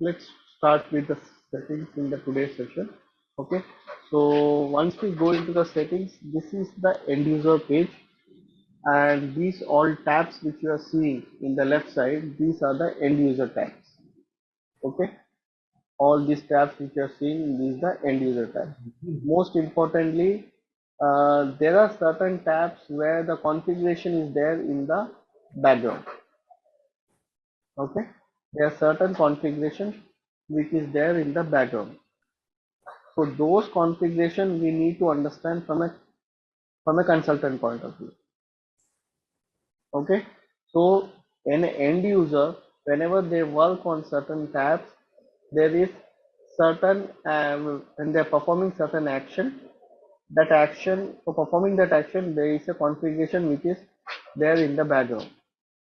let's start with the settings in the today's session. Okay, so once we go into the settings, this is the end user page, and these all tabs which you are seeing in the left side, these are the end user tabs. Okay, all these tabs which you are seeing, these are the end user tabs. Most importantly, there are certain tabs where the configuration is there in the background. Okay, there are certain configurations which is there in the background. So those configuration we need to understand from a consultant point of view. Okay, so an end user, whenever they work on certain tabs, there is certain when they are performing certain action, that action, for performing that action, there is a configuration which is there in the background.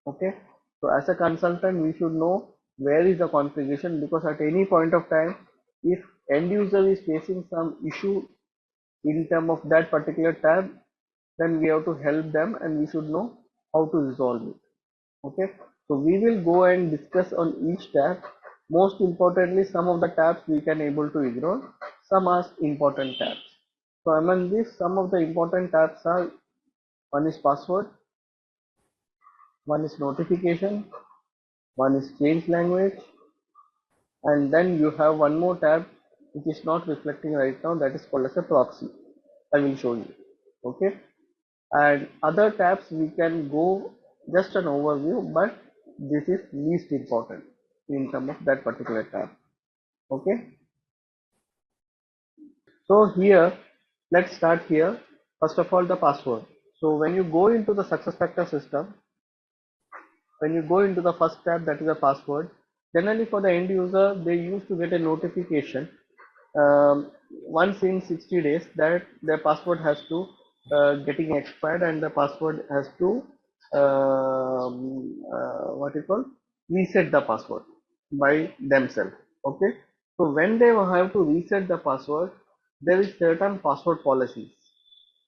Okay, so as a consultant we should know where is the configuration, because at any point of time, if end user is facing some issue in terms of that particular tab, then we have to help them and we should know how to resolve it. Okay, so we will go and discuss on each tab. Most importantly, some of the tabs we can able to ignore, some are important tabs. So among these, some of the important tabs are: one is password, one is notification, one is change language, and then you have one more tab which is not reflecting right now, that is called as a proxy. I will show you. Okay, and other tabs we can go just an overview, but this is least important in terms of that particular tab. Okay, so here let's start here. First of all, the password. So when you go into the SuccessFactors system, when you go into the first tab, that is a password, generally for the end user they used to get a notification once in 60 days that their password has to getting expired, and the password has to what you call, reset the password by themselves. Okay, so when they have to reset the password, there is certain password policies.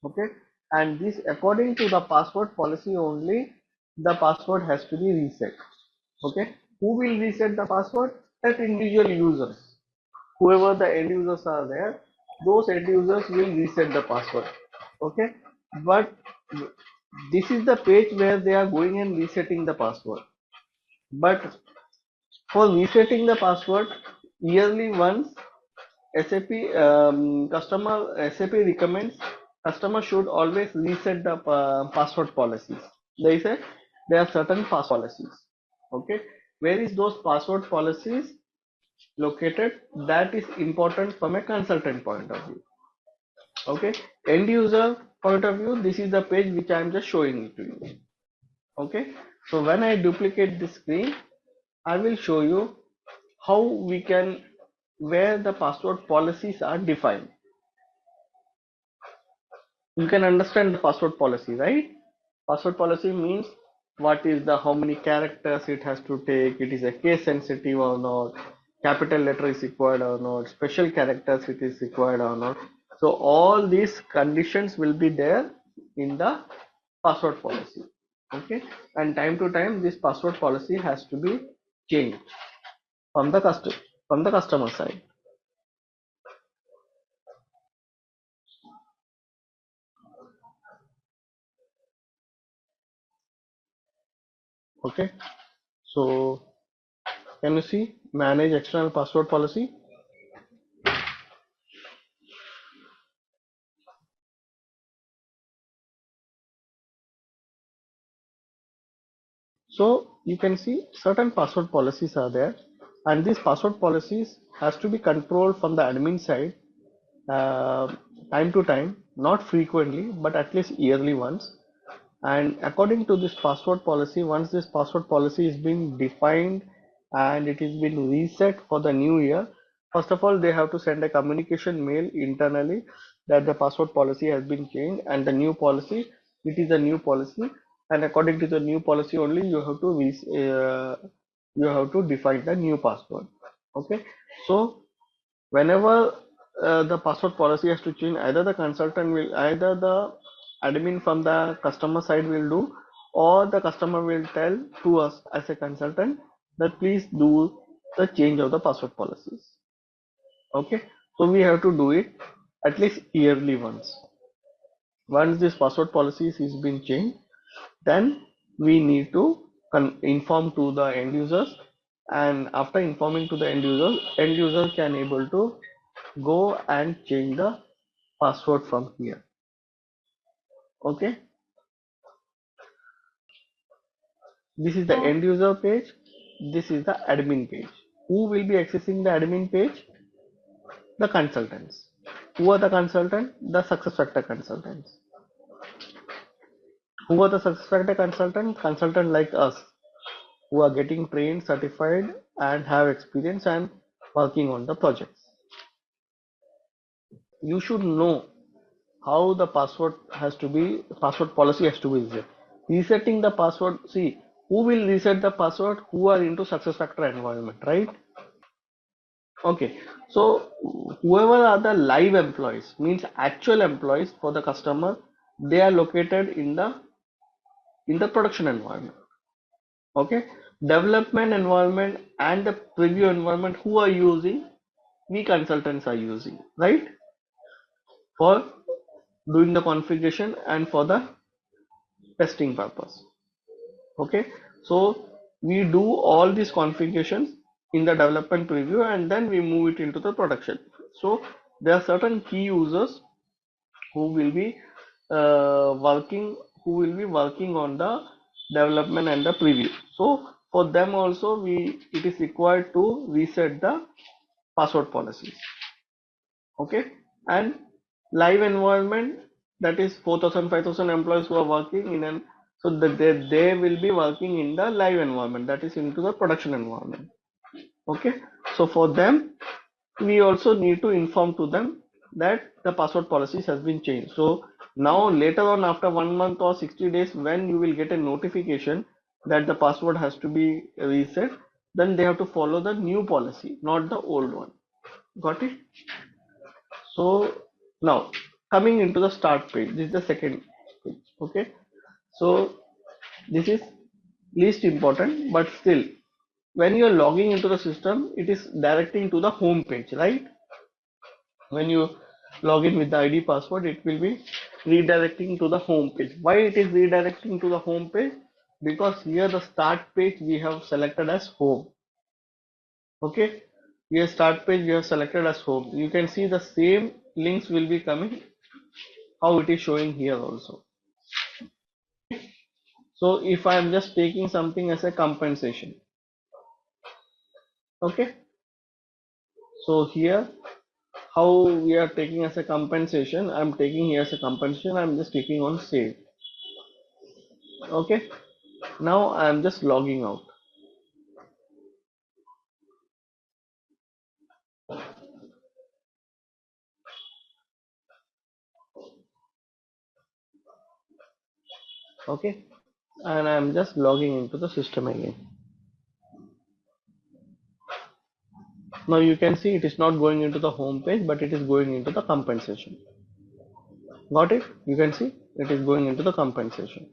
Okay, and this, according to the password policy only, the password has to be reset. Okay, who will reset the password? That individual users, whoever the end users are there, those end users will reset the password. Okay, but this is the page where they are going and resetting the password. But for resetting the password, yearly once, SAP SAP recommends customer should always reset the password policies. There are certain password policies. Okay, where is those password policies located? That is important from a consultant point of view. Okay, end user point of view, this is the page which I am just showing it to you. Okay, so when I duplicate this screen, I will show you how we can, where the password policies are defined. You can understand the password policy, right? Password policy means what is the, how many characters it has to take, it is a case sensitive or not, capital letter is required or not, special characters it is required or not. So all these conditions will be there in the password policy. Okay, and time to time this password policy has to be changed from the customer side. Okay, so can you see manage external password policy? So you can see certain password policies are there, and these password policies has to be controlled from the admin side time to time, not frequently, but at least yearly once. And according to this password policy, once this password policy is being defined and it is been reset for the new year, first of all they have to send a communication mail internally that the password policy has been changed and the new policy, it is a new policy, and according to the new policy only you have to define the new password. Okay, so whenever the password policy has to change, either the consultant will, either the admin from the customer side will do, or the customer will tell to us as a consultant that please do the change of the password policies. Okay, so we have to do it at least yearly once. Once this password policies is been changed, then we need to inform to the end users, and after informing to the end user can able to go and change the password from here. Okay, this is the end user page, this is the admin page. Who will be accessing the admin page? The consultants. Who are the consultants? The SuccessFactors consultants. Who are the SuccessFactors consultants? Consultants like us, who are getting trained, certified, and have experience and working on the projects. You should know how the password policy has to be reset. Resetting the password, see, who will reset the password? Who are into SuccessFactors environment, right? Okay, so whoever are the live employees, means actual employees for the customer, they are located in the production environment. Okay, development environment and the preview environment, who are using? We consultants are using, right, for doing the configuration and for the testing purpose. Okay, so we do all these configurations in the development preview and then we move it into the production. So there are certain key users who will be working on the development and the preview. So for them also it is required to reset the password policies. Okay, and live environment, that is 4,000 5,000 employees who are working in an, so that they will be working in the live environment, that is into the production environment. Okay, so for them we also need to inform to them that the password policies has been changed. So now later on, after 1 month or 60 days, when you will get a notification that the password has to be reset, then they have to follow the new policy, not the old one. Got it? So now coming into the start page, this is the second page. Okay, so this is least important, but still when you are logging into the system, it is directing to the home page, right? When you log in with the ID password, it will be redirecting to the home page. Why it is redirecting to the home page? Because here the start page we have selected as home. Okay, here start page we have selected as home. You can see the same links will be coming, how it is showing here also. So if I am just taking something as a compensation, okay, so here how we are taking as a compensation, I'm taking here as a compensation, I'm just clicking on save. Okay, now I'm just logging out. Okay, and I'm just logging into the system again. Now you can see it is not going into the home page, but it is going into the compensation. Got it? You can see it is going into the compensation.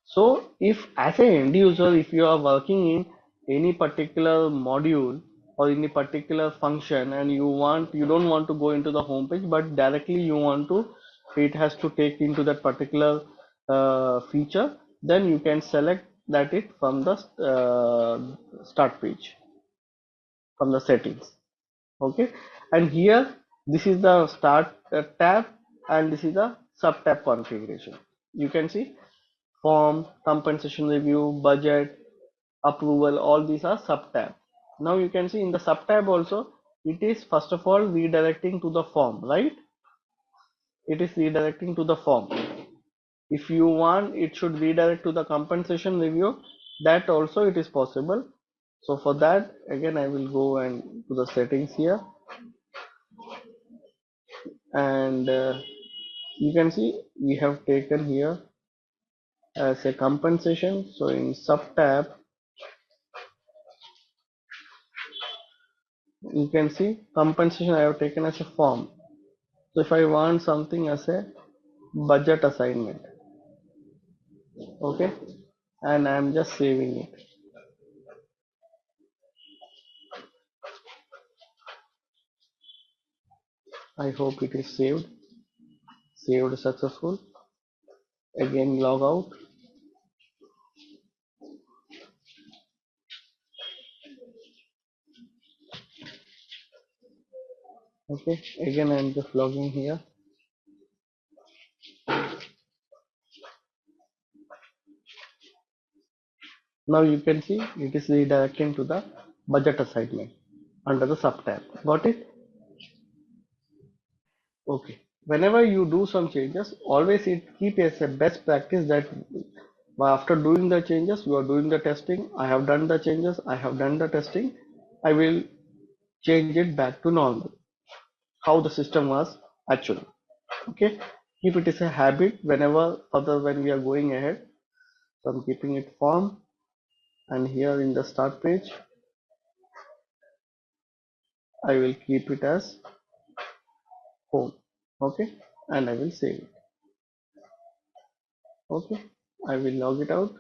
So if as an end user, if you are working in any particular module or any particular function and you don't want to go into the home page, but directly you want to, it has to take into that particular feature, then you can select that it from the start page, from the settings. Okay, and here this is the start tab and this is the sub tab configuration. You can see form, compensation review, budget, approval, all these are sub tab. Now you can see in the sub tab also, it is first of all redirecting to the form, right? It is redirecting to the form. If you want, it should redirect to the compensation review, that also it is possible. So for that, again I will go and to the settings here, and you can see we have taken here as a compensation. So in sub tab you can see compensation I have taken as a form. So if I want something as a budget assignment, okay, and I'm just saving it. I hope it is saved successful. Again log out. Okay, again I'm just logging here. Now you can see it is redirecting to the budget assignment under the sub tab. Got it? Okay. Whenever you do some changes, always keep as a best practice that after doing the changes, you are doing the testing. I have done the changes. I have done the testing. I will change it back to normal. How the system was actually. Okay. If it is a habit, when we are going ahead, so I'm keeping it form, and here in the start page, I will keep it as home. Okay. And I will save it. Okay. I will log it out.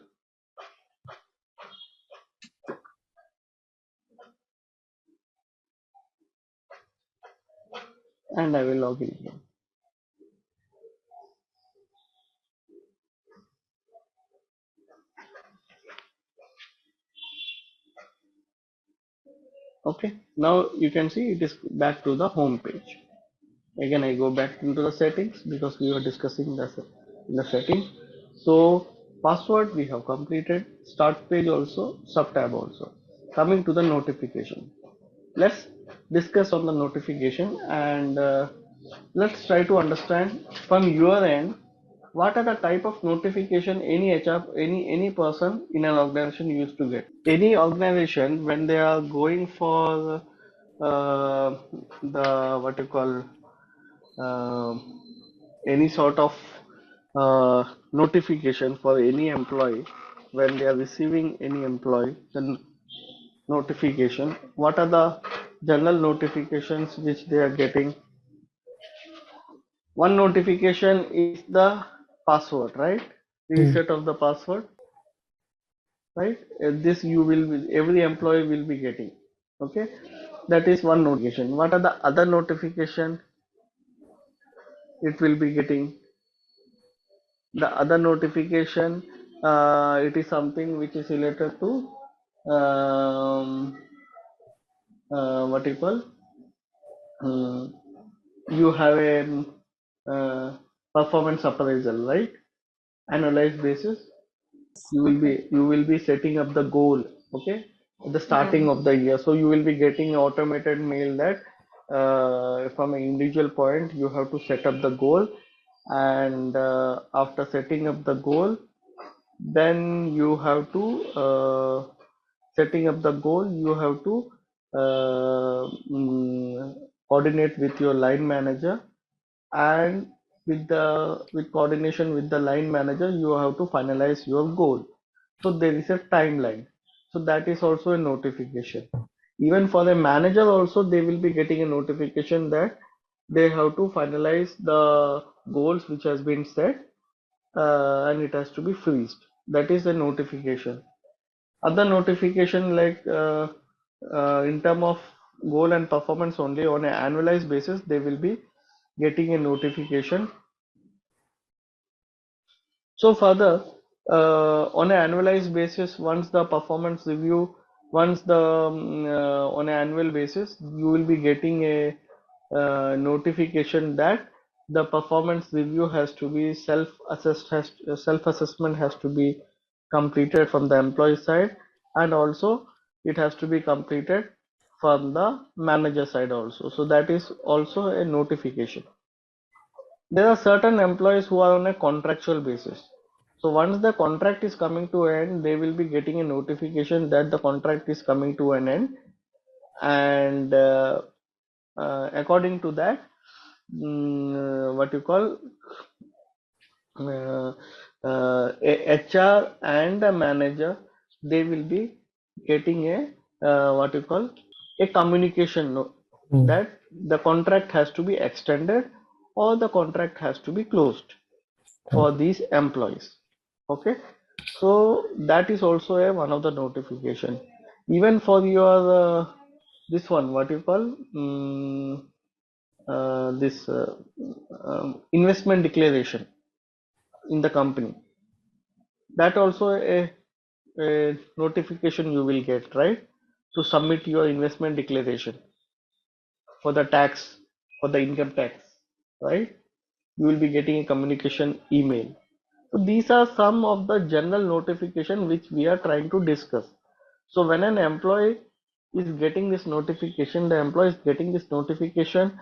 And I will log in here. Okay, now you can see it is back to the home page. Again, I go back into the settings because we were discussing the settings. So password we have completed, start page also, sub tab also. Coming to the notification, let's discuss on the notification, and let's try to understand from your end what are the type of notification any HR, any person in an organization used to get. Any organization, when they are going for the what you call uh, any sort of notification for any employee, when they are receiving any employee the notification, what are the general notifications which they are getting? One notification is the password, right? Reset of the password, right? This you will be, every employee will be getting. Okay, that is one notification. What are the other notification it will be getting? The other notification, it is something which is related to um, what you call, um, you have a performance appraisal, right? Annualized basis. You will be setting up the goal, okay, at the starting of the year. So you will be getting an automated mail that from an individual point you have to set up the goal, and after setting up the goal, then you have to setting up the goal, you have to uh, mm, coordinate with your line manager, and with coordination with the line manager you have to finalize your goal. So there is a timeline, so that is also a notification. Even for the manager also, they will be getting a notification that they have to finalize the goals which has been set, and it has to be freezed. That is the notification. Other notification, like in term of goal and performance, only on an annualized basis they will be getting a notification. So further, on an annualized basis, once the performance review, once the on an annual basis, you will be getting a notification that the performance review has to be self-assessed, self-assessment has to be completed from the employee side, and also it has to be completed from the manager side also. So that is also a notification. There are certain employees who are on a contractual basis. So once the contract is coming to an end, they will be getting a notification that the contract is coming to an end, and according to that, what you call, uh, HR and a manager, they will be getting a what you call, a communication note that the contract has to be extended or the contract has to be closed for these employees. Okay, so that is also a one of the notification. Even for your this one, what you call, this investment declaration in the company. That also a notification you will get, right? To submit your investment declaration for the tax, for the income tax, right? You will be getting a communication email. So these are some of the general notification which we are trying to discuss. So when an employee is getting this notification, the employee is getting this notification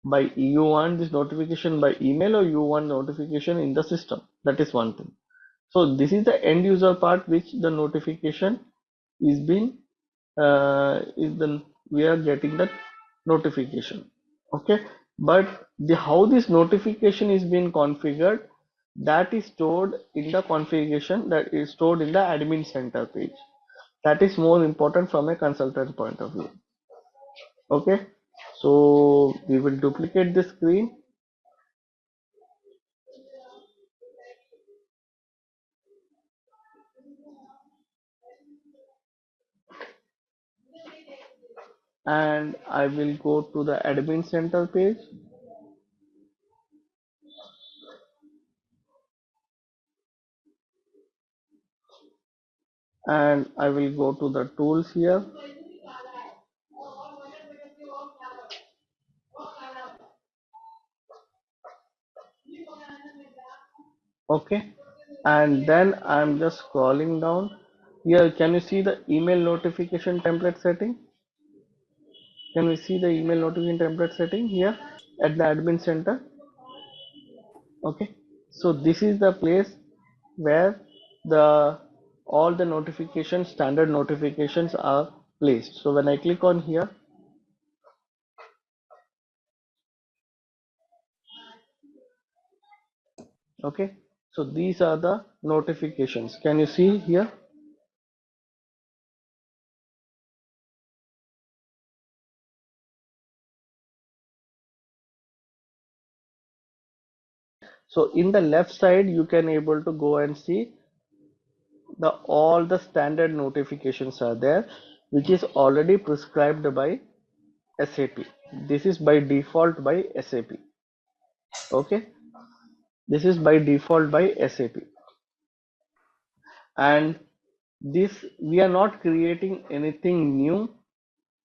by you want this notification by email or you want notification in the system. That is one thing. So this is the end user part which the notification is being is the we are getting that notification. Okay, but the how this notification is being configured, that is stored in the configuration, that is stored in the admin center page. That is more important from a consultant point of view. Okay, so we will duplicate the screen and I will go to the admin center page and I will go to the tools here. Okay, and then I'm just scrolling down here. Can you see the email notification template setting? Can we see the email notification template setting here at the admin center? Okay, so this is the place where the all the notifications, standard notifications are placed. So when I click on here, okay, so these are the notifications. Can you see here? So in the left side, you can able to go and see the all the standard notifications are there, which is already prescribed by SAP. This is by default by SAP. Okay, this is by default by SAP, and this we are not creating anything new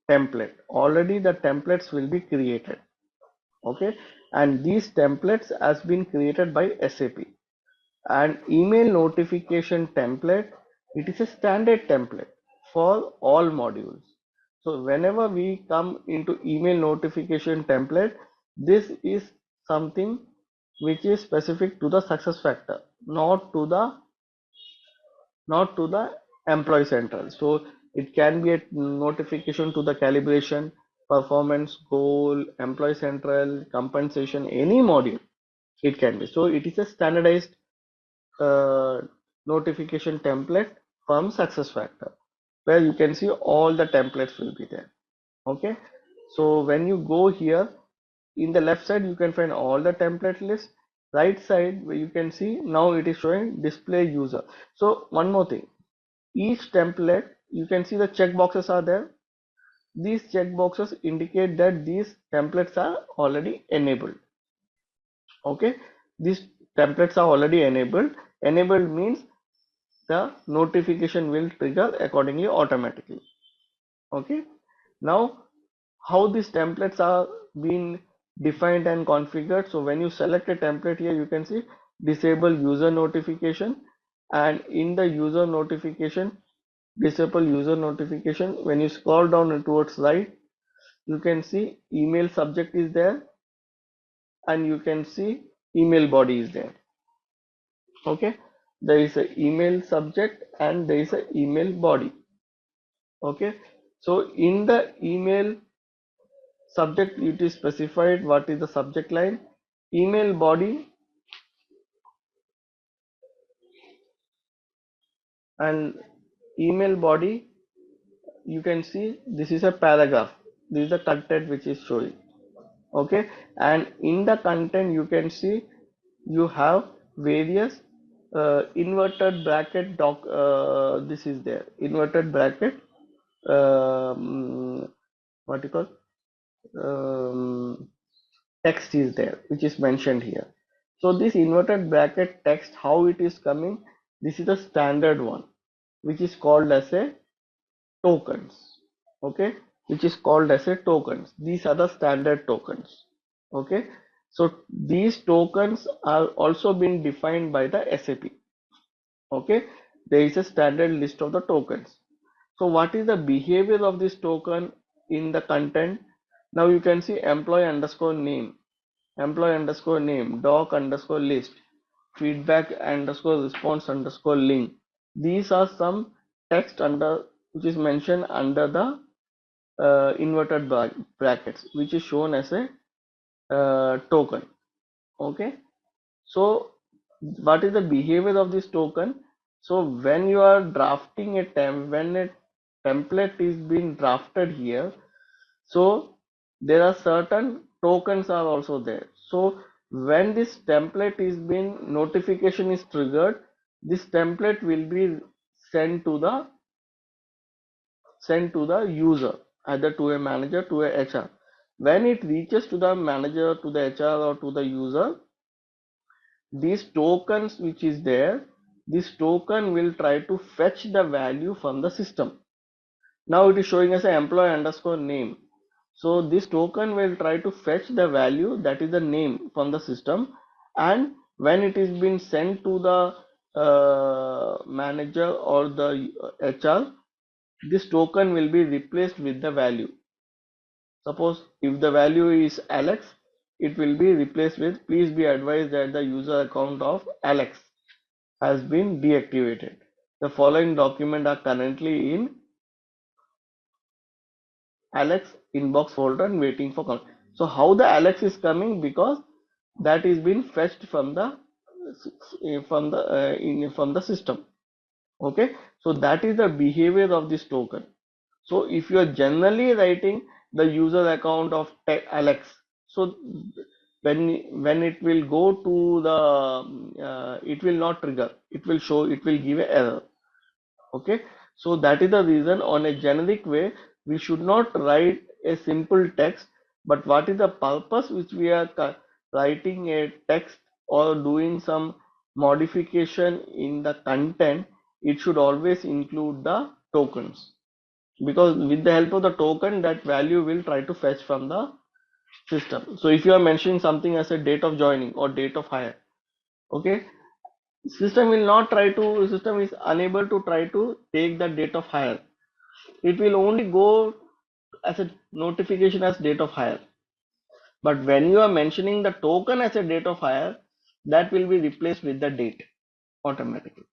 template. Already the templates will be created. Okay, and these templates has been created by SAP. And email notification template, it is a standard template for all modules. So whenever we come into email notification template, this is something which is specific to the success factor, not to the employee central. So it can be a notification to the calibration, performance, goal, employee central, compensation, any module it can be. So it is a standardized uh, notification template from SuccessFactor, where you can see all the templates will be there. Okay, so when you go here in the left side, you can find all the template list. Right side, where you can see now it is showing display user. So one more thing, each template you can see the check boxes are there. These check boxes indicate that these templates are already enabled. Okay, these templates are already enabled. Enabled means the notification will trigger accordingly automatically. Okay, now how these templates are being defined and configured. So when you select a template here, you can see disable user notification, and in the user notification, disable user notification, when you scroll down towards right, you can see email subject is there and you can see email body is there. Okay, there is a email subject and there is a email body. Okay, so in the email subject it is specified what is the subject line, email body, and email body you can see this is a paragraph, this is the content which is showing. Okay, and in the content you can see you have various inverted bracket doc, this is there inverted bracket, what you call, um, text is there, which is mentioned here. So this inverted bracket text, how it is coming, this is the standard one, which is called as a tokens. Okay, which is called as a tokens. These are the standard tokens. Okay, so these tokens are also being defined by the SAP. Okay, there is a standard list of the tokens. So what is the behavior of this token in the content? Now you can see employee underscore name, doc underscore list, feedback underscore response underscore link. These are some text under which is mentioned under the inverted brackets, which is shown as a token. Okay, so what is the behavior of this token? So when you are drafting a when a template is being drafted here, so there are certain tokens are also there. So when this template is being notification is triggered, this template will be sent to the user, either to a manager, to a HR. When it reaches to the manager, to the HR, or to the user, these tokens which is there, this token will try to fetch the value from the system. Now it is showing as an employee underscore name. So this token will try to fetch the value, that is the name, from the system, and when it is being sent to the manager or the HR, this token will be replaced with the value. Suppose if the value is Alex, it will be replaced with please be advised that the user account of Alex has been deactivated. The following documents are currently in Alex inbox folder and waiting for comment. So how the Alex is coming? Because that is being fetched from the from the system. Okay, so that is the behavior of this token. So if you are generally writing the user account of Alex, so when it will go to the it will not trigger, it will show, it will give an error. Okay, so that is the reason on a generic way we should not write a simple text, but what is the purpose which we are writing a text or doing some modification in the content, it should always include the tokens, because with the help of the token that value will try to fetch from the system. So if you are mentioning something as a date of joining or date of hire, okay, system is unable to try to take the date of hire. It will only go as a notification as date of hire. But when you are mentioning the token as a date of hire, that will be replaced with the date automatically.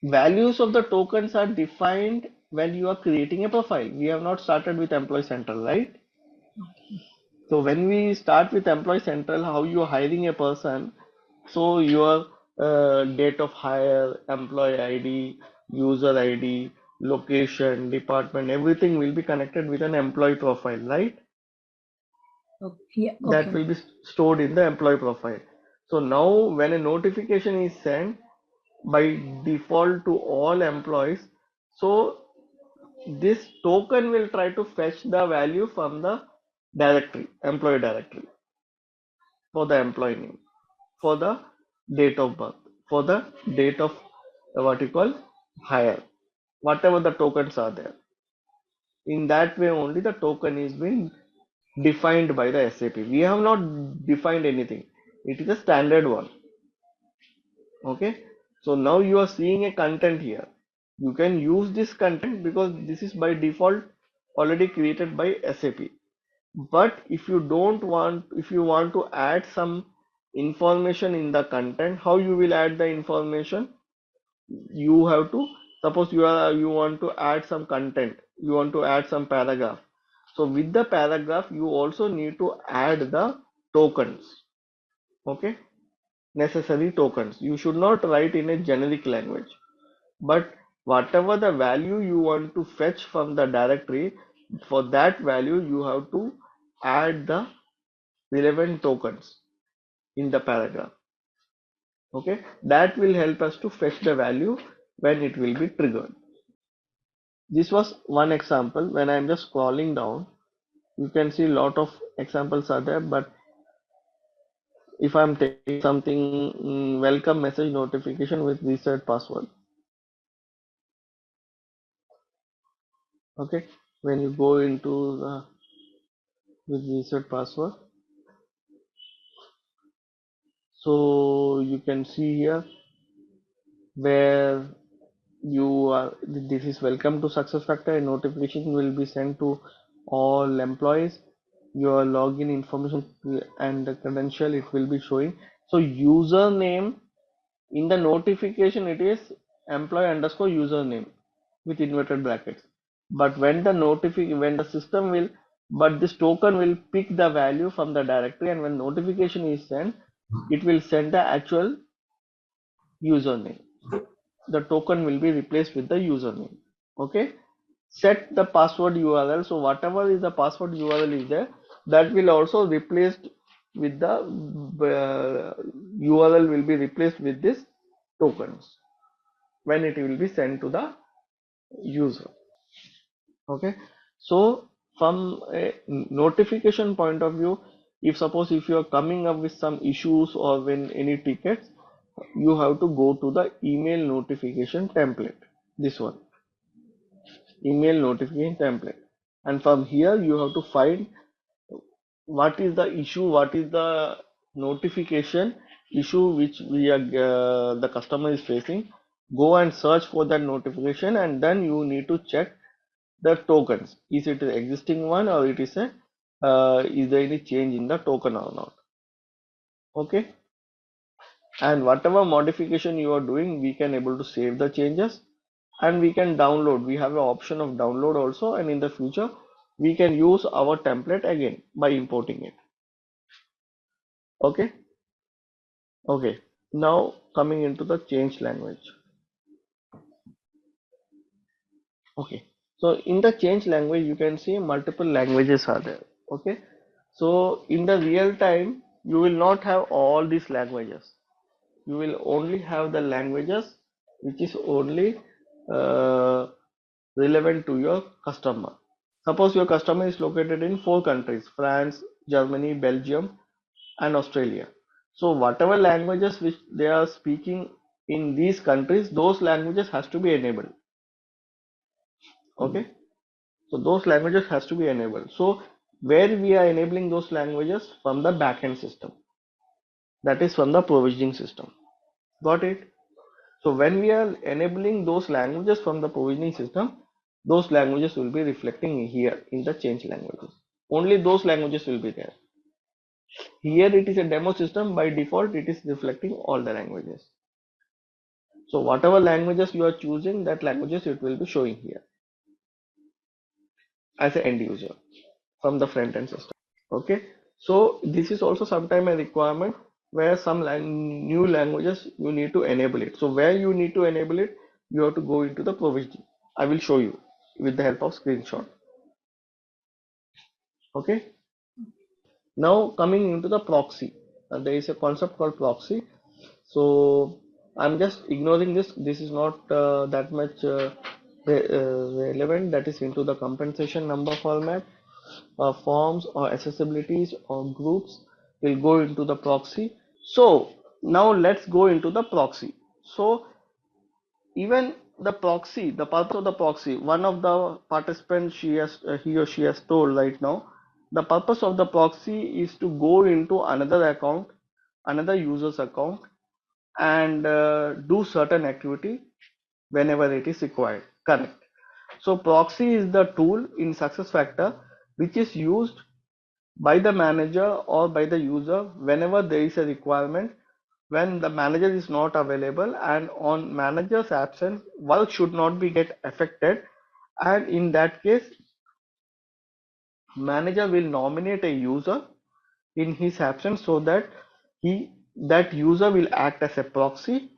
Values of the tokens are defined when you are creating a profile. We have not started with Employee Central, right? So when we start with Employee Central, how you are hiring a person, so your date of hire, employee ID, user ID, location, department, everything will be connected with an employee profile, right? Okay. Yeah, That okay. will be stored in the employee profile. So now when a notification is sent by default to all employees, so this token will try to fetch the value from the directory, employee directory, for the employee name, for the date of birth, for the date of what you call hire, whatever the tokens are there. In that way only the token is being defined by the SAP. We have not defined anything. It is a standard one. Okay. So now you are seeing a content here. You can use this content because this is by default already created by SAP. But if you don't want, if you want to add some information in the content, how you will add the information? You have to, suppose you want to add some content, you want to add some paragraph. So with the paragraph, you also need to add the tokens. Okay, necessary tokens. You should not write in a generic language, but whatever the value you want to fetch from the directory, for that value you have to add the relevant tokens in the paragraph. Okay, that will help us to fetch the value when it will be triggered. This was one example. When I'm just scrolling down, you can see a lot of examples are there, but if I'm taking something, welcome message notification with reset password. Okay, when you go into the with reset password, so you can see here where you are, this is welcome to SuccessFactor. A notification will be sent to all employees. Your login information and the credential it will be showing. So username in the notification it is employee underscore username with inverted brackets. But when the system will, but this token will pick the value from the directory, and when notification is sent, it will send the actual username. The token will be replaced with the username. Okay, set the password URL. So whatever is the password URL is there, that will also replaced with the URL will be replaced with this tokens when it will be sent to the user. Okay, so from a notification point of view, if suppose if you are coming up with some issues or when any tickets, you have to go to the email notification template, this one, email notification template, and from here you have to find what is the issue, what is the notification issue which we are the customer is facing. Go and search for that notification, and then you need to check the tokens. Is it an existing one, or it is a is there any change in the token or not? Okay, and whatever modification you are doing, we can able to save the changes, and we can download. We have an option of download also, and in the future we can use our template again by importing it. Okay, okay. Now coming into the change language. Okay, so in the change language you can see multiple languages are there. Okay, so in the real time you will not have all these languages. You will only have the languages which is only uh, relevant to your customer. Suppose your customer is located in 4 countries: France, Germany, Belgium, and Australia. So whatever languages which they are speaking in these countries, those languages has to be enabled. Okay, so those languages has to be enabled. So where we are enabling those languages? From the backend system, that is from the provisioning system. Got it? So when we are enabling those languages from the provisioning system, those languages will be reflecting here in the change languages. Only those languages will be there. Here it is a demo system. By default it is reflecting all the languages. So whatever languages you are choosing, that languages it will be showing here as an end user from the front end system. Okay, so this is also sometime a requirement where some new languages you need to enable it. So where you need to enable it, you have to go into the provisioning. I will show you with the help of screenshot. Okay, now coming into the proxy, there is a concept called proxy. So I'm just ignoring this. This is not that much relevant. That is into the compensation number format. Forms or accessibilities or groups will go into the proxy. So now let's go into the proxy. So even the proxy, the purpose of the proxy, one of the participants, he or she has told right now, the purpose of the proxy is to go into another account, another user's account, and do certain activity whenever it is required. Correct. So proxy is the tool in SuccessFactor which is used by the manager or by the user whenever there is a requirement, when the manager is not available, and on manager's absence work should not be get affected, and in that case manager will nominate a user in his absence, so that that user will act as a proxy.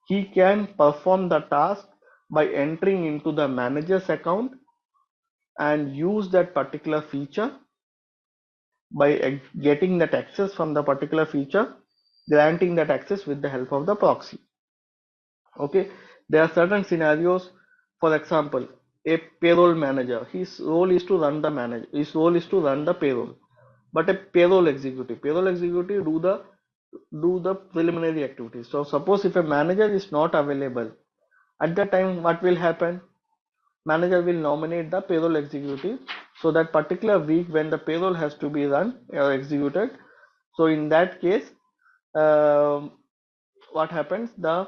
He can perform the task by entering into the manager's account and use that particular feature. By getting that access from the particular feature, granting that access with the help of the proxy. Okay, there are certain scenarios. For example, a payroll manager, his role is to run the payroll, but a payroll executive do the do the preliminary activities. So suppose if a manager is not available, at that time what will happen? Manager will nominate the payroll executive, so that particular week when the payroll has to be run or executed, so in that case, what happens? The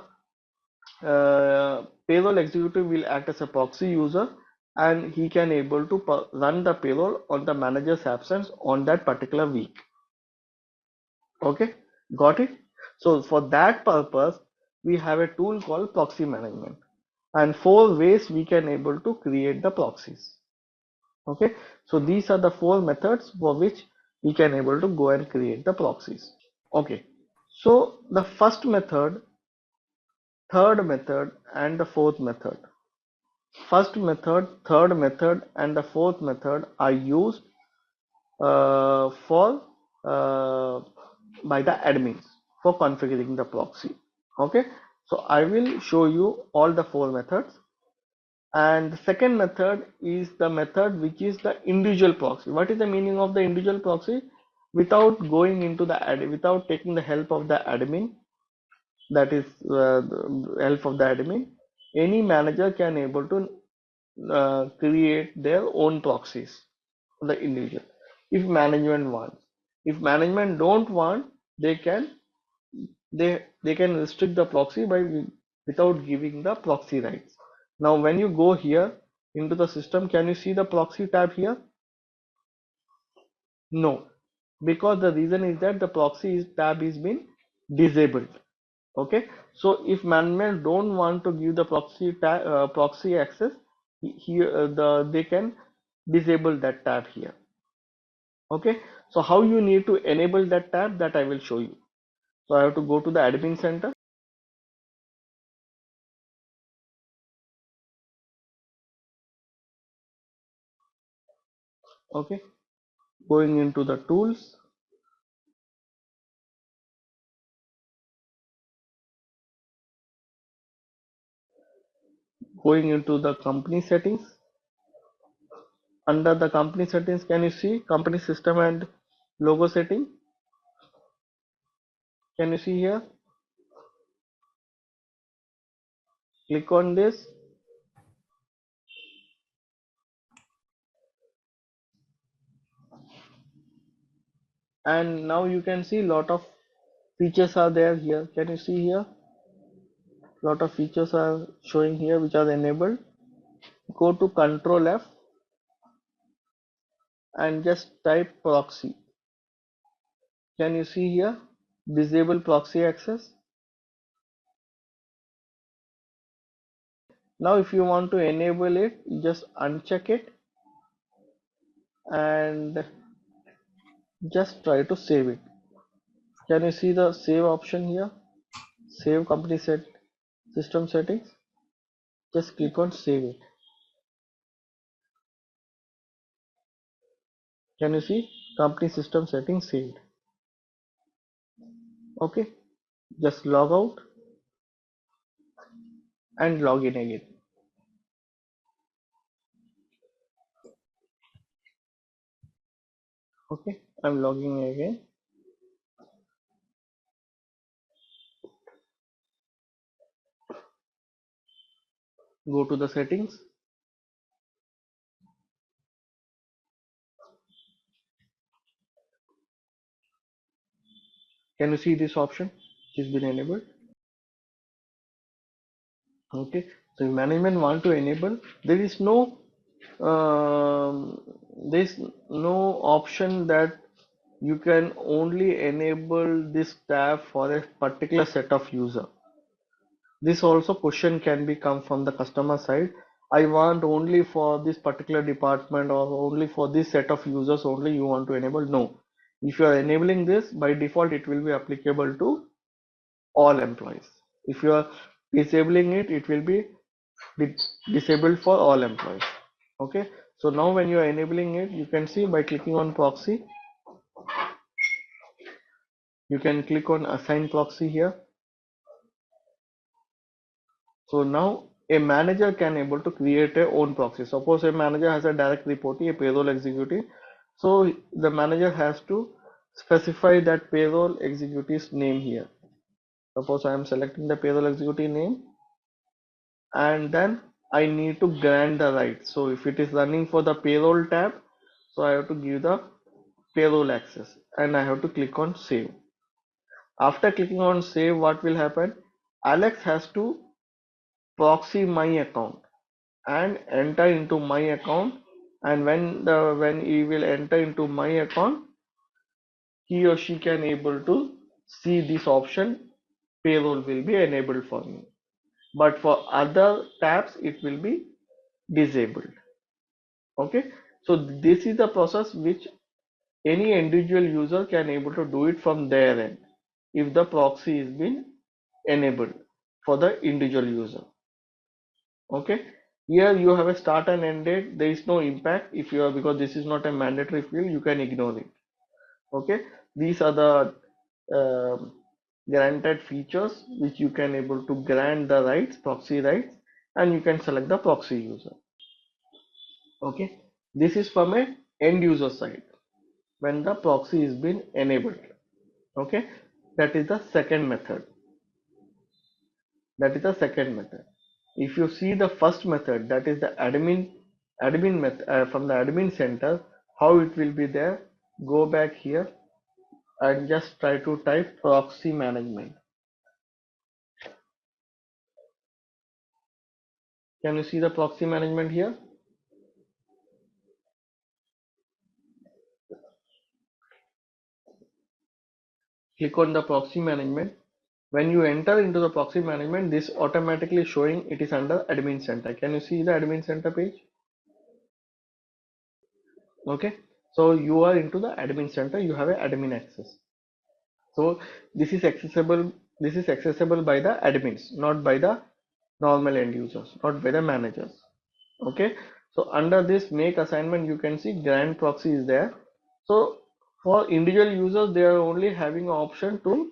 payroll executive will act as a proxy user, and he can able to run the payroll on the manager's absence on that particular week. Okay, got it? So for that purpose, we have a tool called Proxy Management, and 4 ways we can able to create the proxies. Okay, so these are the 4 methods for which we can able to go and create the proxies. Okay, so the first method, third method, and the fourth method. First method, third method, and the fourth method are used for by the admins for configuring the proxy. Okay, so I will show you all the 4 methods. And the second method is the method which is the individual proxy. What is the meaning of the individual proxy? Without going into the without taking the help of the admin, that is the help of the admin, any manager can able to create their own proxies for the individual if management wants. If management don't want, they can restrict the proxy by without giving the proxy rights. Now when you go here into the system, can you see the proxy tab here? No, because the reason is that the proxy tab is been disabled. Okay, so if management don't want to give the proxy access, here they can disable that tab here. Okay, so how you need to enable that tab, that I will show you. So I have to go to the admin center. Okay, going into the tools, going into the company settings. Under the company settings, can you see company system and logo setting? Can you see here? Click on this, and now you can see lot of features are there here. Can you see here? Lot of features are showing here which are enabled. Go to Control F and just type proxy. Can you see here? Disable proxy access. Now if you want to enable it, you just uncheck it and just try to save it. Can you see the save option here? Save company system settings. Just click on save it. Can you see company system settings saved? Okay, just log out and log in again. Okay, I'm logging again. Go to the settings. Can you see this option which has been enabled? Okay, so if management want to enable, there is no option that you can only enable this tab for a particular set of user. This also question can be come from the customer side. I want only for this particular department or only for this set of users only you want to enable. No, if you are enabling this, by default it will be applicable to all employees. If you are disabling it, it will be disabled for all employees. Okay, so now when you are enabling it, you can see by clicking on proxy, you can click on assign proxy here. So now a manager can able to create a own proxy. Suppose a manager has a direct reportee, a payroll executive. So the manager has to specify that payroll executive's name here. Suppose I am selecting the payroll executive name, and then I need to grant the rights. So if it is running for the payroll tab, so I have to give the payroll access and I have to click on save. After clicking on save, what will happen? Alex has to proxy my account and enter into my account, and when he will enter into my account, he or she can able to see this option, payroll will be enabled for me, but for other tabs it will be disabled. Okay, so this is the process which any individual user can able to do it from their end if the proxy is been enabled for the individual user. Okay, here you have a start and end date. There is no impact if you are, because this is not a mandatory field, you can ignore it. Okay, these are the granted features which you can able to grant the rights, proxy rights, and you can select the proxy user. Okay, this is from a end user side when the proxy is been enabled. Okay, that is the second method. If you see the first method, that is the admin method, from the admin center, how it will be there, go back here and just try to type proxy management. Can you see the proxy management here? Click on the proxy management. When you enter into the proxy management, this automatically showing it is under admin center. Can you see the admin center page? Okay, so you are into the admin center, you have a admin access. So this is accessible by the admins, not by the normal end users, not by the managers. Okay, so under this make assignment, you can see grant proxy is there. So for individual users, they are only having an option to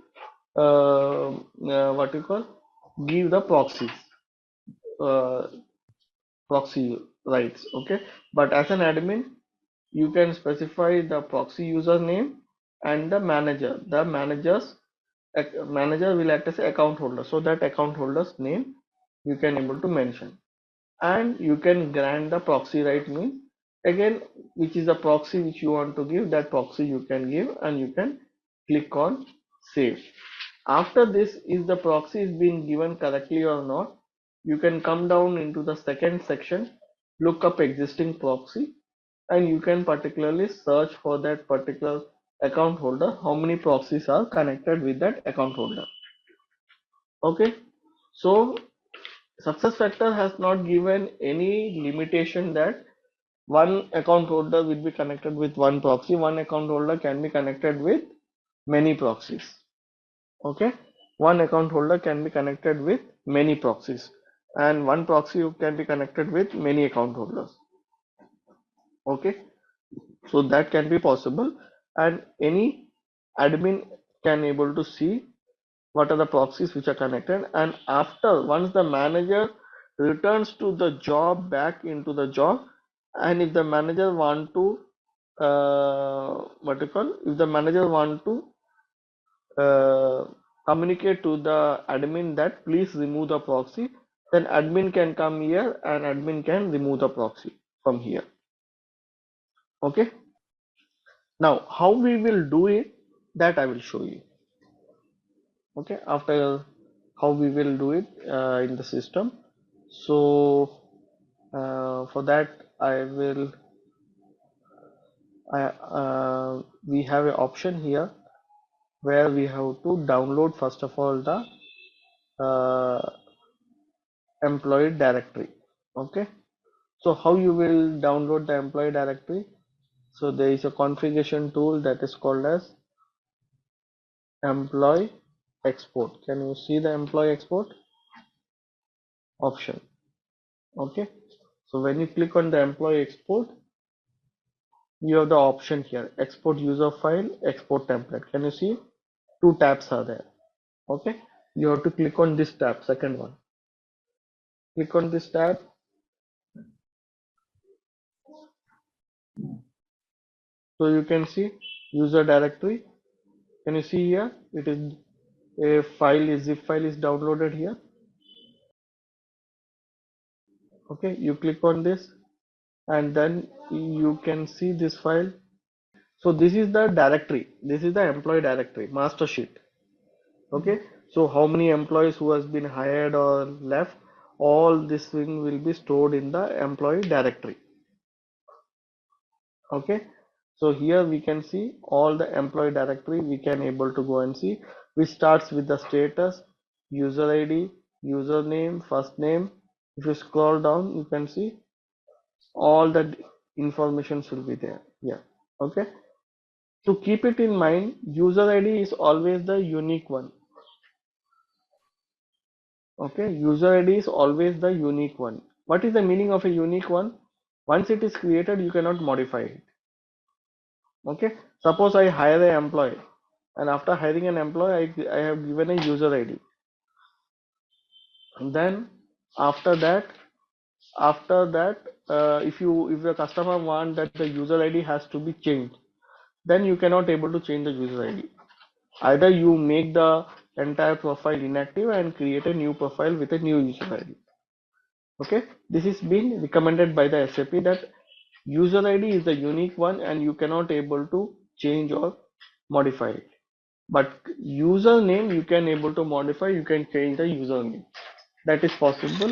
what you call, give the proxies, uh, proxy rights. Okay, but as an admin, you can specify the proxy username and the manager. The manager will act as account holder, so that account holder's name you can able to mention, and you can grant the proxy right, means again which is the proxy which you want to give, that proxy you can give, and you can click on save. After this, if the proxy is being given correctly or not, you can come down into the second section, look up existing proxy, and you can particularly search for that particular account holder, how many proxies are connected with that account holder. Okay, so SuccessFactors has not given any limitation that one account holder will be connected with one proxy. One account holder can be connected with many proxies. Okay, one account holder can be connected with many proxies, and one proxy can be connected with many account holders. Okay, so that can be possible, and any admin can able to see what are the proxies which are connected, and after, once the manager returns to the job, back into the job, and if the manager want to what you call, if the manager want to communicate to the admin that please remove the proxy, then admin can come here and admin can remove the proxy from here. Okay, now how we will do it, that I will show you. Okay, after how we will do it in the system. So for that we have an option here where we have to download first of all the employee directory. Okay, so how you will download the employee directory? So there is a configuration tool that is called as employee export. Can you see the employee export option? Okay, so when you click on the employee export, you have the option here, export user file, export template. Can you see two tabs are there? Okay, you have to click on this tab, second one. Click on this tab. So you can see user directory, Can you see here? It is a file, a zip file is downloaded here. Okay, you click on this and then you can see this file. So this is the directory. This is the employee directory, master sheet. Okay, so how many employees who has been hired or left, all this thing will be stored in the employee directory. Okay, so here we can see all the employee directory. We can able to go and see, which starts with the status, user ID, username, first name. If you scroll down, you can see all the information will be there. Yeah. Okay, to keep it in mind, user ID is always the unique one. Okay, user ID is always the unique one. What is the meaning of a unique one? Once it is created, you cannot modify it. Okay, suppose I hire an employee, and after hiring an employee, I have given a user ID. And then after that, if the customer want that the user ID has to be changed, then you cannot able to change the user ID. Either you make the entire profile inactive and create a new profile with a new user ID. Okay, this is being recommended by the SAP that user ID is the unique one and you cannot able to change or modify it. But username you can able to modify, you can change the username. That is possible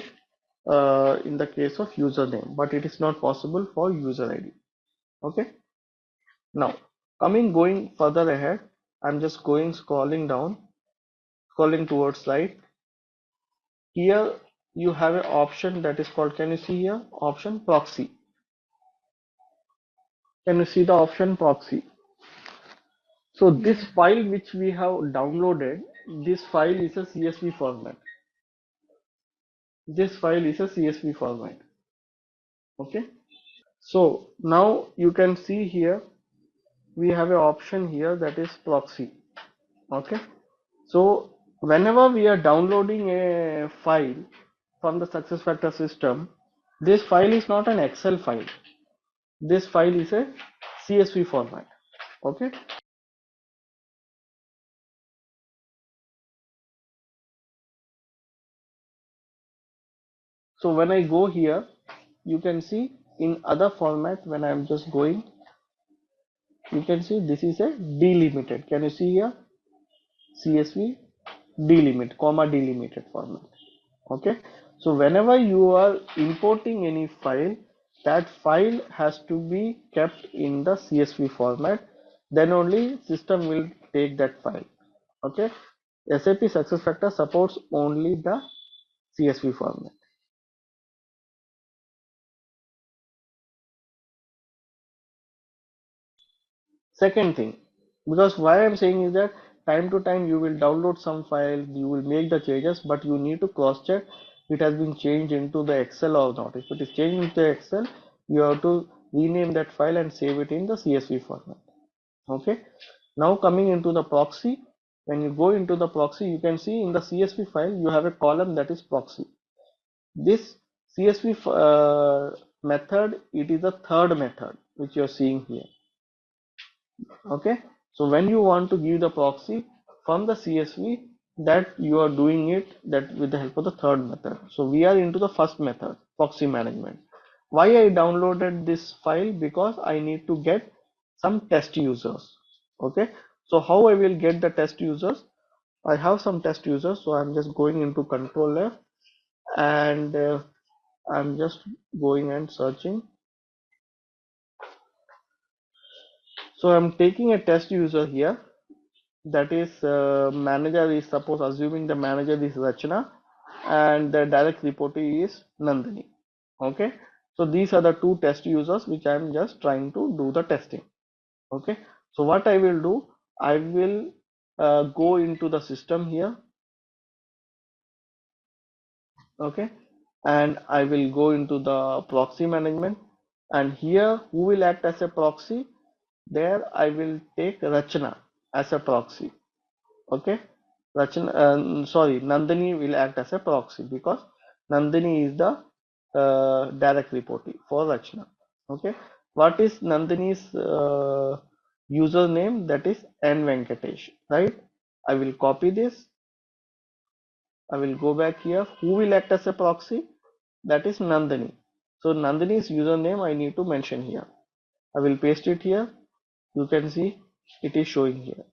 in the case of username, but it is not possible for user ID. Okay. Now going further ahead, I'm just scrolling down, scrolling towards right. Here you have an option that is called, can you see here, option proxy. Can you see the option proxy? So this file which we have downloaded, this file is a CSV format. This file is a CSV format. Okay. So now you can see here we have an option here that is proxy. Okay. So whenever we are downloading a file from the SuccessFactors system, this file is not an Excel file. This file is a CSV format. Okay. So when I go here, you can see in other format, when I'm just going, you can see this is a delimited. Can you see here? CSV delimit, comma delimited format. Okay. So whenever you are importing any file, that file has to be kept in the CSV format. Then only system will take that file. Okay. SAP SuccessFactors supports only the CSV format. Second thing, because why I'm saying is that time to time you will download some file, you will make the changes, but you need to cross check it has been changed into the Excel or not. If it is changed into Excel, you have to rename that file and save it in the CSV format. Okay. Now coming into the proxy, when you go into the proxy, you can see in the CSV file you have a column that is proxy. This CSV method, it is the third method which you are seeing here. Okay, so when you want to give the proxy from the CSV, that you are doing it that with the help of the third method. So we are into the first method, proxy management. Why I downloaded this file? Because I need to get some test users. Okay, so how I will get the test users? I have some test users, so I'm just going into control F and I'm just going and searching. So I'm taking a test user here, that is manager is, suppose assuming the manager is Rachna and the direct reportee is Nandini. Okay, so these are the two test users which I am just trying to do the testing. Okay, so what I will do, I will go into the system here. Okay, and I will go into the proxy management, and here who will act as a proxy? There I will take Rachna as a proxy. Okay, Nandini will act as a proxy because Nandini is the direct reportee for Rachna. Okay, what is Nandini's username, that is N Venkatesh, right? I will copy this. I will go back here. Who will act as a proxy? That is Nandini. So Nandini's username I need to mention here. I will paste it here. You can see it is showing here.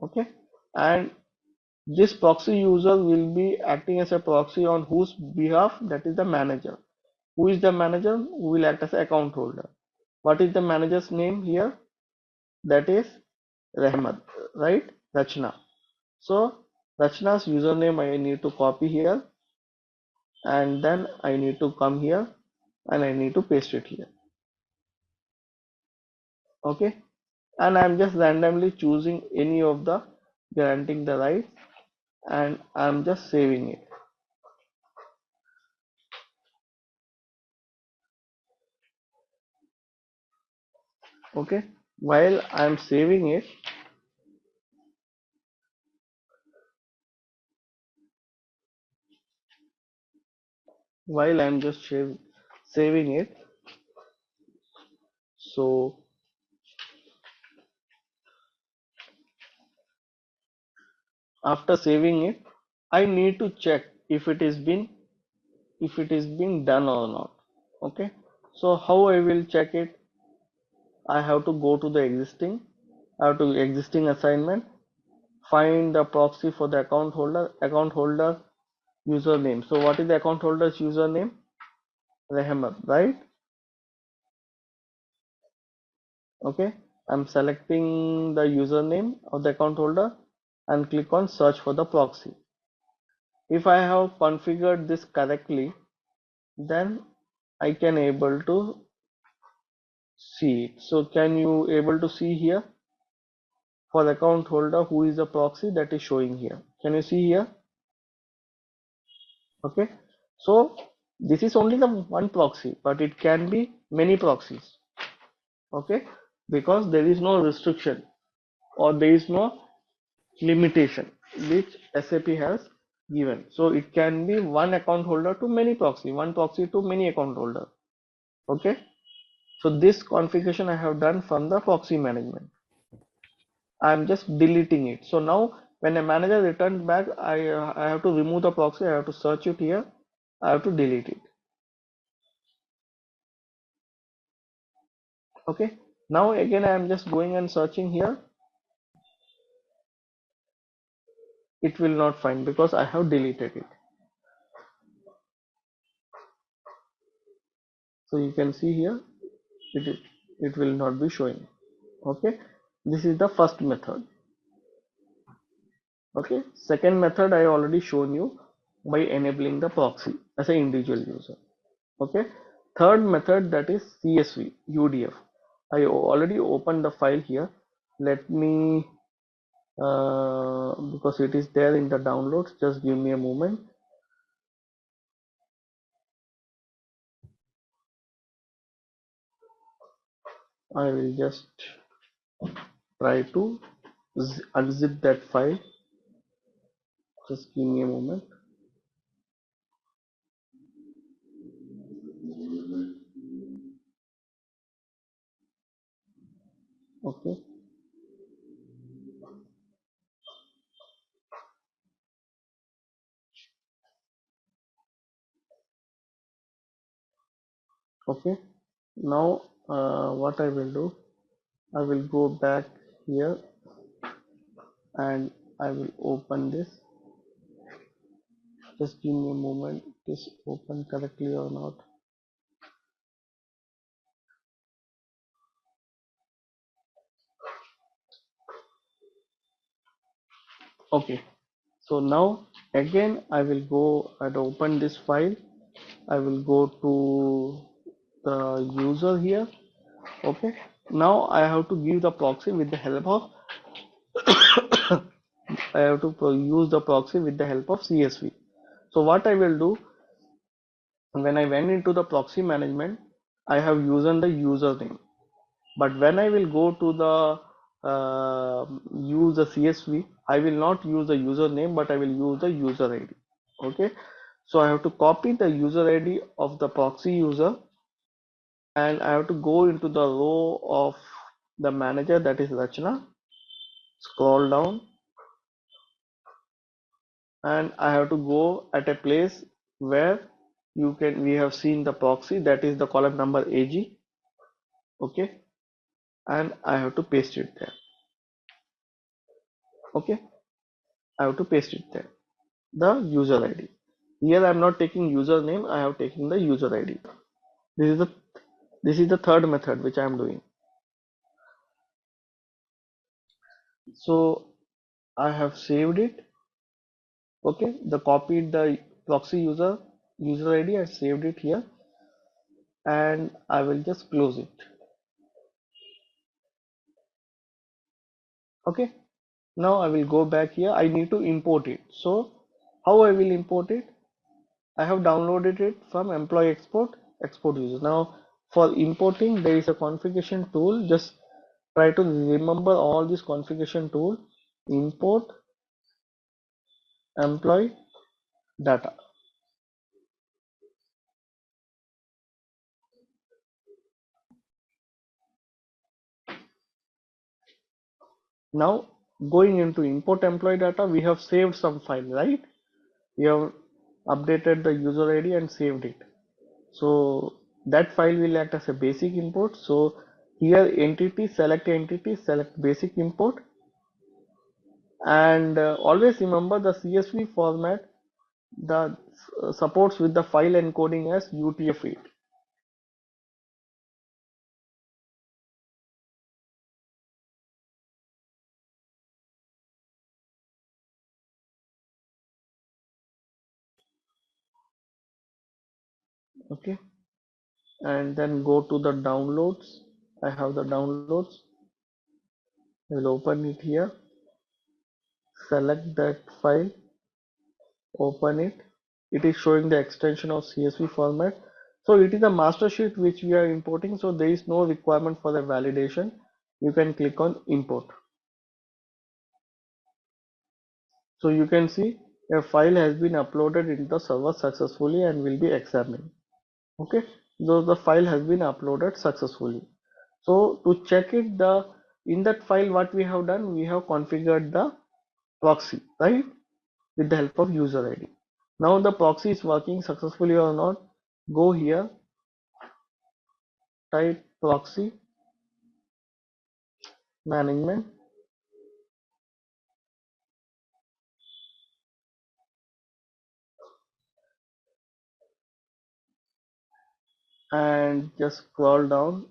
Okay. And this proxy user will be acting as a proxy on whose behalf? That is the manager. Who is the manager? Who will act as account holder? What is the manager's name here? That is Rahmat, right? Rachna. So Rachna's username I need to copy here, and then I need to come here and I need to paste it here. Okay. And I'm just randomly choosing any of the granting the rights, and I'm just saving it. Okay. While I'm saving it, while I'm just saving it, so after saving it, I need to check if it is being done or not. Okay. So how I will check it? I have to go to the existing assignment, find the proxy for the account holder username. So what is the account holder's username? Rahmat, right? Okay. I'm selecting the username of the account holder and click on search for the proxy. If I have configured this correctly, then I can able to see it. So can you able to see here for account holder who is the proxy that is showing here? Can you see here? Okay. So this is only the one proxy, but it can be many proxies. Okay. Because there is no restriction or there is no limitation which SAP has given. So it can be one account holder to many proxy, one proxy to many account holder. Okay. So this configuration I have done from the proxy management. I'm just deleting it. So now when a manager returns back, I have to remove the proxy. I have to search it here. I have to delete it. Okay. Now again I am just going and searching here. It will not find because I have deleted it. So you can see here it will not be showing. Okay. This is the first method. Okay. Second method I already shown you by enabling the proxy as an individual user. Okay. Third method, that is CSV UDF. I already opened the file here. Let me because it is there in the downloads, just give me a moment. I will just try to unzip that file. Just give me a moment. Okay. Okay. Now what I will do, I will go back here and I will open this. Just give me a moment. Is open correctly or not? Okay. So now again I will go and open this file. I will go to the user here. Okay. Now I have to give the proxy with the help of I have to use the proxy with the help of CSV. So what I will do, when I went into the proxy management, I have used the username. But when I will go to the use the CSV, I will not use the username, but I will use the user ID. Okay. So I have to copy the user ID of the proxy user, and I have to go into the row of the manager, that is Rachna. Scroll down, and I have to go at a place where we have seen the proxy, that is the column number AG. Okay, and I have to paste it there. Okay, I have to paste it there. The user ID. Here I am not taking username, I have taken the user ID. This is the third method which I am doing. So I have saved it. Okay, the copied the proxy user ID and saved it here, and I will just close it. Okay, now I will go back here. I need to import it. So how I will import it? I have downloaded it from employee export user. Now for importing there is a configuration tool. Just try to remember all this configuration tool. Import employee data. Now going into import employee data, we have saved some file, right? We have updated the user ID and saved it. So that file will act as a basic import. So here entity, select basic import, and always remember the CSV format the supports with the file encoding as UTF-8. Okay, and then go to the downloads. I have the downloads. I will open it here. Select that file, open it. It is showing the extension of CSV format. So it is a master sheet which we are importing, so there is no requirement for the validation. You can click on import. So you can see a file has been uploaded into the server successfully and will be examined. Okay, so the file has been uploaded successfully. So to check it, in that file what we have done, we have configured the proxy, right, with the help of user ID. Now the proxy is working successfully or not. Go here, type proxy management, and just scroll down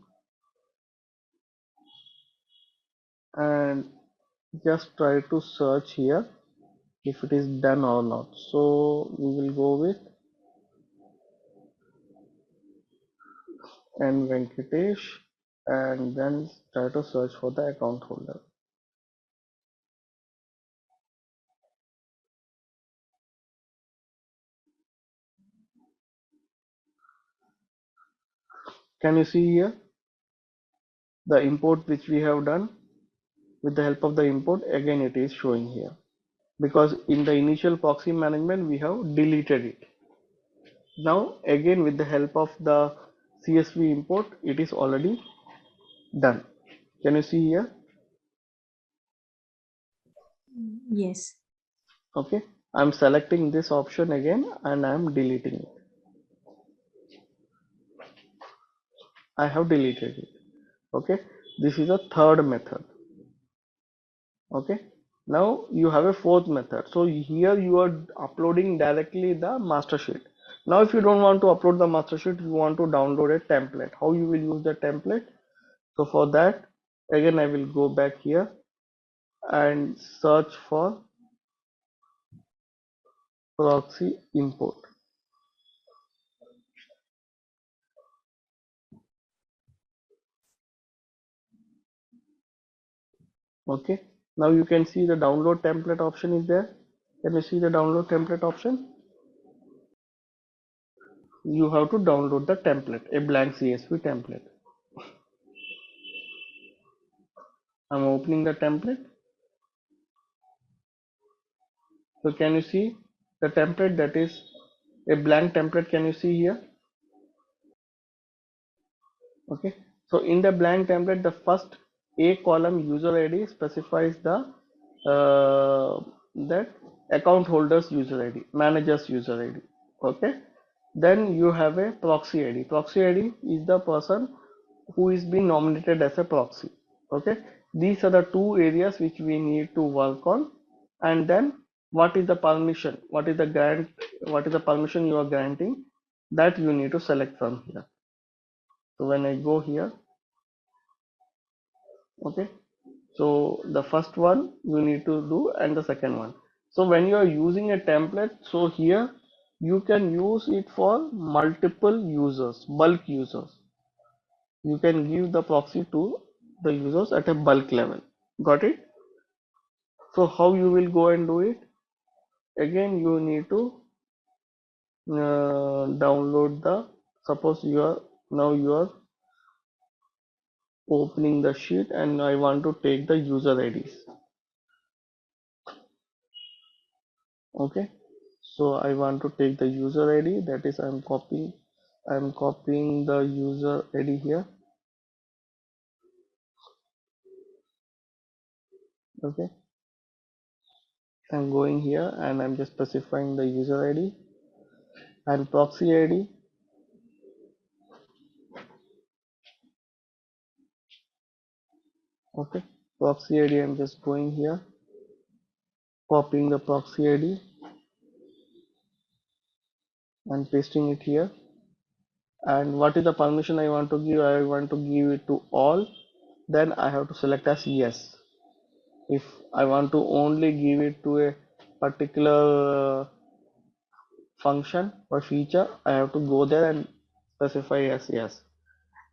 and just try to search here if it is done or not. So we will go with N Venkatesh and then try to search for the account holder. Can you see here the import which we have done? With the help of the import, again it is showing here, because in the initial proxy management we have deleted it. Now again with the help of the CSV import, it is already done. Can you see here? Yes. Okay, I'm selecting this option again and I'm deleting it. I have deleted it. Okay, this is a third method. Okay, now you have a fourth method. So here you are uploading directly the master sheet. Now if you don't want to upload the master sheet, you want to download a template. How you will use the template? So for that, again I will go back here and search for Proxy Import. Okay, now you can see the download template option is there. Can you see the download template option? You have to download the template, a blank CSV template. I'm opening the template. So can you see the template, that is a blank template? Can you see here? Okay, so in the blank template, the first A column user ID specifies the that account holder's user ID, manager's user ID. Okay. Then you have a proxy ID. Proxy ID is the person who is being nominated as a proxy. Okay. These are the two areas which we need to work on. And then what is the permission? What is the grant? What is the permission you are granting? That you need to select from here. So when I go here, okay, so the first one you need to do and the second one. So when you are using a template, so here you can use it for multiple users, bulk users. You can give the proxy to the users at a bulk level. Got it? So how you will go and do it? Again, you need to download the, suppose you are now you are opening the sheet and I want to take the user IDs. Okay, so I want to take the user ID, that is I'm copying the user ID here. Okay, I'm going here and I'm just specifying the user ID and proxy ID. Okay, proxy ID, I'm just going here, copying the proxy ID and pasting it here. And what is the permission I want to give? I want to give it to all. Then I have to select as yes. If I want to only give it to a particular function or feature, I have to go there and specify as yes.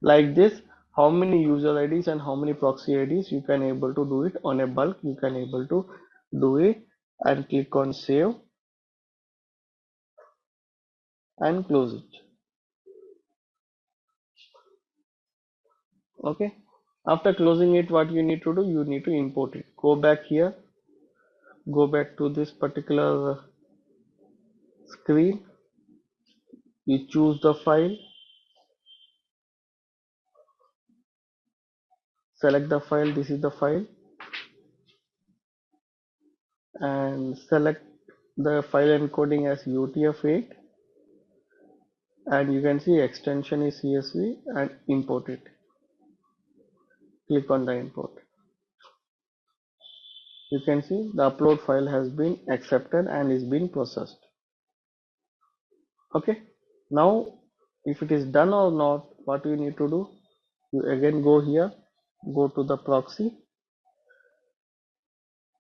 Like this, how many user IDs and how many proxy IDs you can able to do it on a bulk. You can able to do it and click on save and close it. Okay. After closing it, what you need to do? You need to import it. Go back here. Go back to this particular screen. You choose the file. Select the file. This is the file. And select the file encoding as UTF-8 and you can see extension is CSV and import it. Click on the import. You can see the upload file has been accepted and is being processed. Okay, now if it is done or not, what you need to do, you again go here, go to the proxy,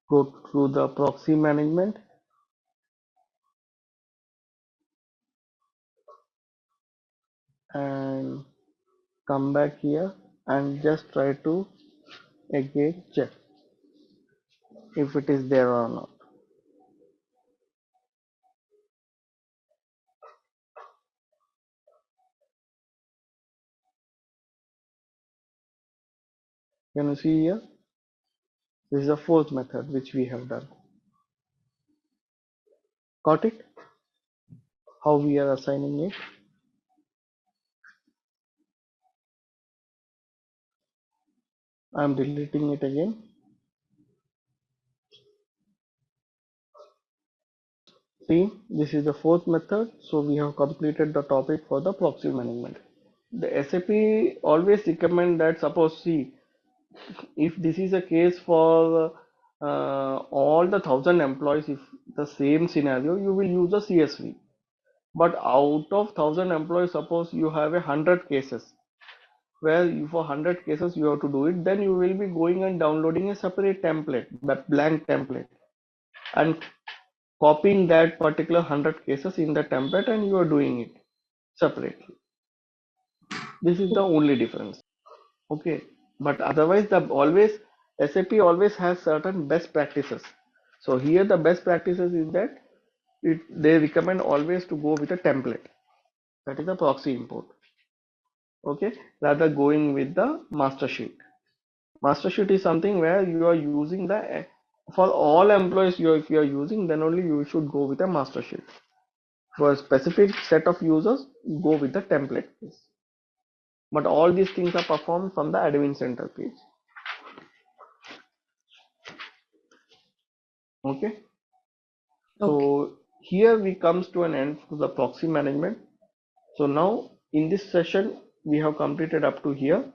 go through the proxy management and come back here and just try to again check if it is there or not. Can you see here? This is the fourth method which we have done. Got it? How we are assigning it? I am deleting it again. See, this is the fourth method. So we have completed the topic for the proxy management. The SAP always recommend that, suppose see, if this is a case for all the 1,000 employees, if the same scenario, you will use the CSV. But out of 1,000 employees, suppose you have 100 cases, where you, for 100 cases you have to do it, then you will be going and downloading a separate template, blank template, and copying that particular 100 cases in the template and you are doing it separately. This is the only difference. Okay, but otherwise the always SAP always has certain best practices. So here the best practices is that they recommend always to go with a template, that is a proxy import. Okay, rather going with the master sheet. Master sheet is something where you are using the, for all employees, if you are using, then only you should go with a master sheet. For a specific set of users, go with the template case. But all these things are performed from the admin center page. Okay. Okay. So here we comes to an end for the proxy management. So now in this session we have completed up to here.